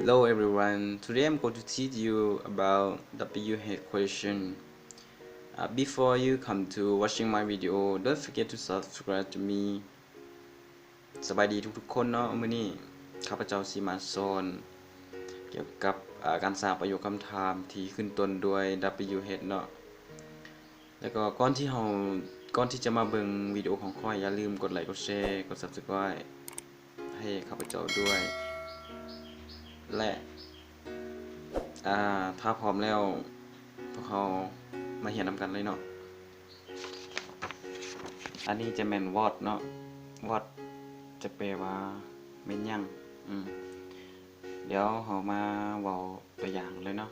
Hello everyone, today I'm going to teach you about WH question. Before you come to watching my video, don't forget to subscribe to me สบายดีทุกๆคนเนาะมื้อนี้ข้าพเจ้าสิมาสอนเกี่ยวกับการสร้างประโยคคำถามที่ขึ้นต้นด้วย WH เนาะแล้วก็ก่อนที่จะมาเบิ่งวิดีโอของข้อยอย่าลืมกดไลค์กดแชร์กด Subscribe ให้ข้าพเจ้าด้วยและถ้าพร้อมแล้วพวกเขามาเรียนนำกันเลยเนาะอันนี้จะแม่น what เนาะ what จะแปลว่าแม่นหยังเดี๋ยวเรามาเว้าตัวอย่างเลยเนาะ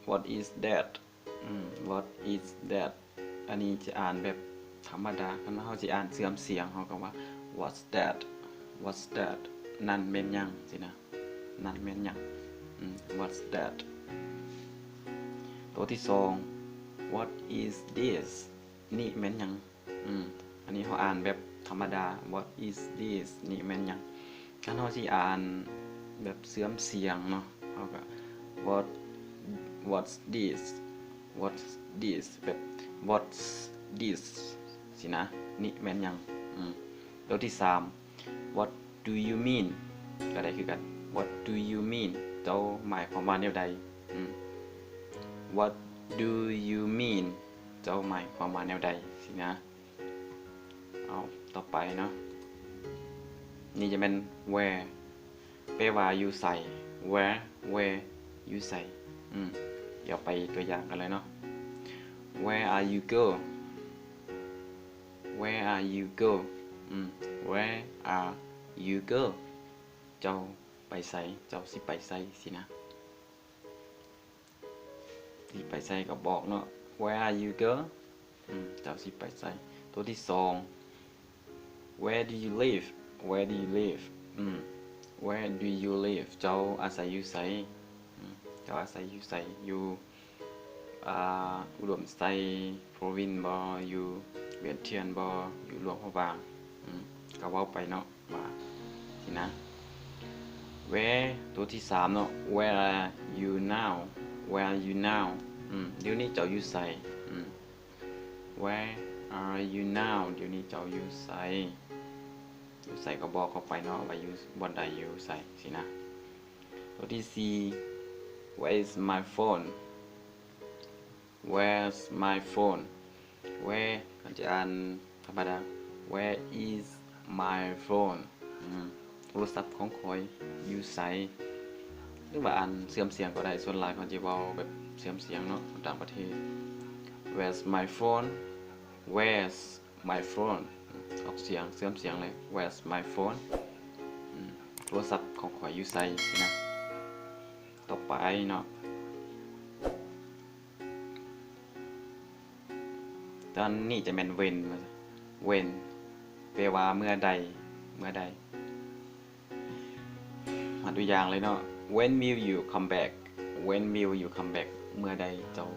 what is that what is that อันนี้จะอ่านแบบธรรมดาคันว่าเราสิอ่านเสื่อมเสียงเราก็ว่า what's that what's that นั่นแม่นหยังสินะนั่นแม่นหยังwhat's that ตัวที่2 what is this นี่แม่นหยังอันนี้เราอ่านแบบธรรมดา what is this นี่แม่นหยังคันเราสิอ่านแบบเสื่อมเสียงเนาะเราก็ what's this what's this แบบ what's this สินะนี่แม่นหยังตัวที่3 what do you mean ก็ได้คือกัน what do you mean เจ้าหมายความว่าแนวใดwhat do you mean เจ้าหมายความว่าแนวใดสินะเอาต่อไปเนาะนี่จะเป็น where แปลว่าอยู่ใส่ where you ใส่เดี๋ยวไปตัวอย่างกันเลยเนาะ where are you go where are you go where are you go เจ้าไปใส่เจ้าสิไปใส่สินะสิไปใส่ก็บอกเนาะ where are you go เจ้าสิไปใส่ตัวที่2 where do you live where do you live where do you live เจ้าอาศัยอยู่ไสเจ้าอาศัยอยู่ไสอยู่อุดมไซ province บ่อยู่เวียนเทียนบ่อยู่หลวงพระบางก็เว้าไปเนาะว่าสินะ where ตัวที่3เนาะ where are you now where are you now เดี๋ยวนี้เจ้าอยู่ไสwhere are you now เดี๋ยวนี้เจ้าอยู่ไสอยู่ไสก็บอกเข้าไปเนาะว่าอยู่บ่ใดอยู่ไสสินะตัวที่4 where is my phone where's my phone where ก็จะอ่านธรรมดา where is my phone โทรศัพท์ของข้อยอยู่ไสหรือว่าอ่านเสื่อมเสียงก็ได้ส่วนหลายเขาจะเว้าแบบเสื่อมเสียงเนาะต่างประเทศ where's my phone where's my phone ออกเสียงเสื่อมเสียงเลย where's my phone โทรศัพท์ของข้อยอยู่ไสนะต่อไปเนาะตอนนี้จะเป็น when แปลว่าเมื่อใดมาตัวอย่างเลยเนาะ when will you come back when will you come back เมื่อใดเจ้า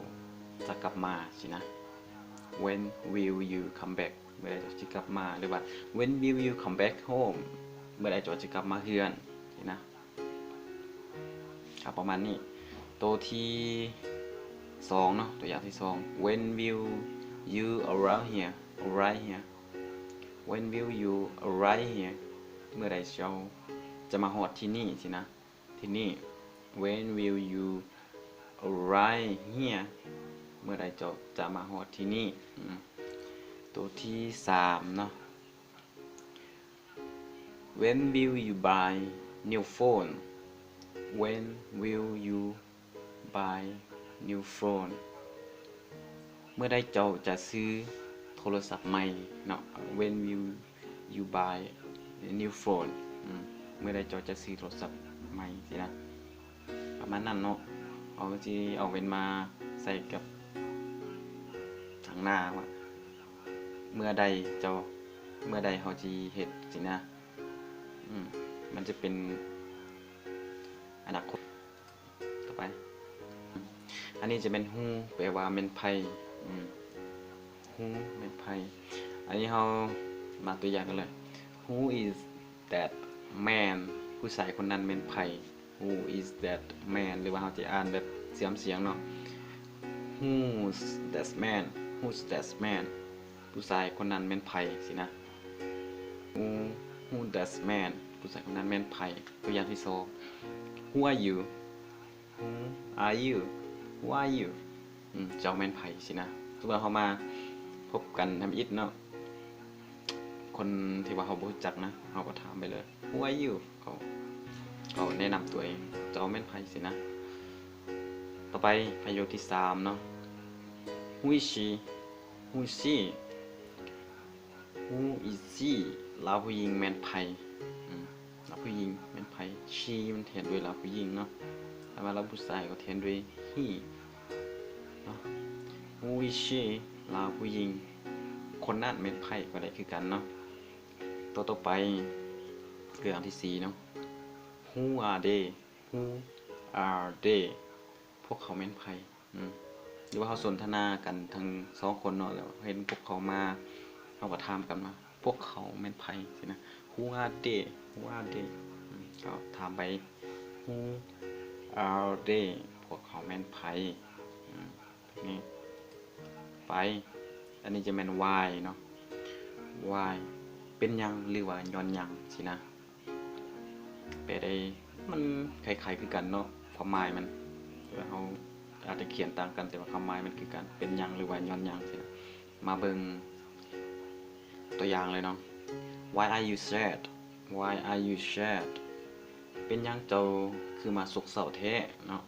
จะกลับมาสินะ when will you come back เมื่อใดเจ้าจะกลับมาหรือว่า when will you come back home เมื่อใดเจ้าจะกลับมาเฮือนสินะครับประมาณนี้ตัวที่2เนาะตัวอย่างที่2 when will you arrive here when will you arrive here เมื่อใดเจ้าจะมาฮอดที่นี่สินะที่นี่ when will you arrive here เมื่อใดเจ้าจะมาฮอดที่นี่ตัวที่3เนาะ when will you buy new phone when will you buy new phone เมื่อใดเจ้าจะซื้อโทรศัพท์ใหม่เนาะ when will you buy new phone เมื่อใดเจ้าจะซื้อโทรศัพท์ใหม่สินะประมาณนั้นเนาะเอาสิเอาเว้นมาใส่กับทางหน้าว่าเมื่อใดเฮาสิเฮ็ดสินะมันจะเป็นอนาคตต่อไปอันนี้จะเป็น who แปลว่าเป็นไผwho เป็นไผอันนี้เฮามาตัวอย่างกันเลย who is that man ผู้ชายคนนั้นเป็นไผ Who is that man หรือว่าเราจะอ่านแบบเสียมเสียงเนาะ Who's that man Who's that man ผู้ชายคนนั้นเป็นไผสินะ Who that man ผู้ชายคนนั้นเป็นไผตัวอย่างที่สอง Who are you Who are you Who are you เจ้าแม่นไผสินะทุกวันเขามาพบกันทำอิฐเนาะคนที่ว่าเขาบ่รู้จักนะเขาก็ถามไปเลย Who are you เขาแนะนำตัวเองเจ้าแม่นไผสินะต่อไปประโยคที่3เนาะ Who is she Who is she Who is she ลาวผู้หญิงแม่นไผลาวผู้หญิงแม่นไผ she มันแทนด้วยลาวผู้หญิงเนาะแต่ว่าลาวผู้ชายก็แทนด้วย he เนาะ Who is she ลาวผู้หญิงคนนั้นแม่นไผก็ได้คือกันเนาะต่อไปเรื่องที่4เนาะ Who are they Who are they พวกเขาแม่นไผหรือว่าเขาสนทนากันทั้ง2คนเนาะแล้วเห็นพวกเขามาเขาก็ถามกันว่าพวกเขาแม่นไผสินะ Who are they Who are they ก็ถามไป Who are they พวกเขาแม่นไผนี่ไปอันนี้จะแม่น why เนาะ why เป็นหยังหรือว่าย้อนหยังสินะแปลได้มันคล้ายๆคือกันเนาะความหมายมันแต่เขาอาจจะเขียนต่างกันแต่ว่าความหมายมันคือกันเป็นหยังหรือว่าย้อนหยังสินะมาเบิ่งตัวอย่างเลยเนาะ Why are you sad Why are you sad เป็นหยังเจ้าคือมาโศกเศร้าแท้เนาะ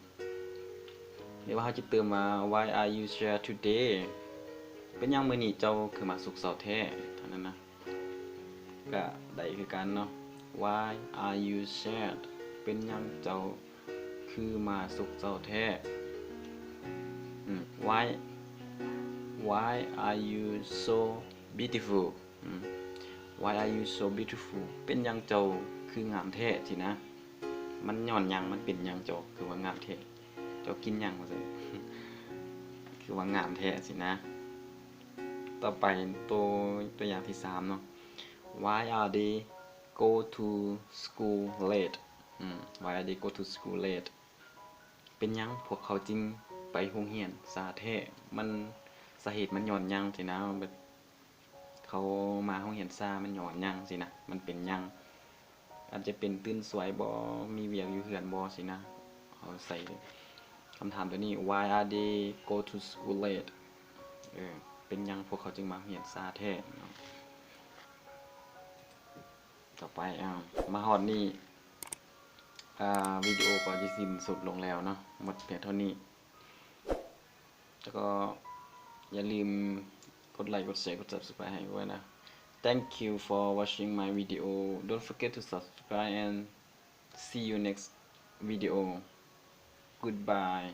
หรือว่าเขาจะเติมมา Why are you sad today เป็นหยังมื้อนี้เจ้าคือมาโศกเศร้าแท้เท่านั้นนะก็ได้คือกันเนาะ Why are you sad เป็นหยังเจ้าคือมาโศกเศร้าแท้ Why are you so beautiful Why are you so beautiful เป็นหยังเจ้าคืองามแท้สินะมันย้อนหยังมันเป็นหยังเจ้าคือว่างามแท้เจ้ากินหยังว่าซั่นคือว่างามแท้สินะต่อไปตัวอย่างที่3เนาะ Why are they go to school late Why are they go to school late เป็นหยังพวกเขาจึงไปโรงเรียนสาแท้มันสาเหตุมันย้อนหยังสินะเขามาโรงเรียนซ่ามันย้อนหยังสินะมันเป็นหยังอาจจะเป็นตื่นสวยบ่มีเวียกอยู่เฮือนบ่สินะเขาใส่คำถามตัวนี้ Why are they go to school late เป็นหยังพวกเขาจึงมาโรงเรียนซ่าแท้ต่อไปมาฮอดนี่วิดีโอก็จะสิ้นสุดลงแล้วเนาะหมดเพียงเท่านี้แล้วก็อย่าลืมกดไลค์กดแชร์กด Subscribe ให้ด้วยนะ Thank you for watching my video don't forget to subscribe and see you next video goodbye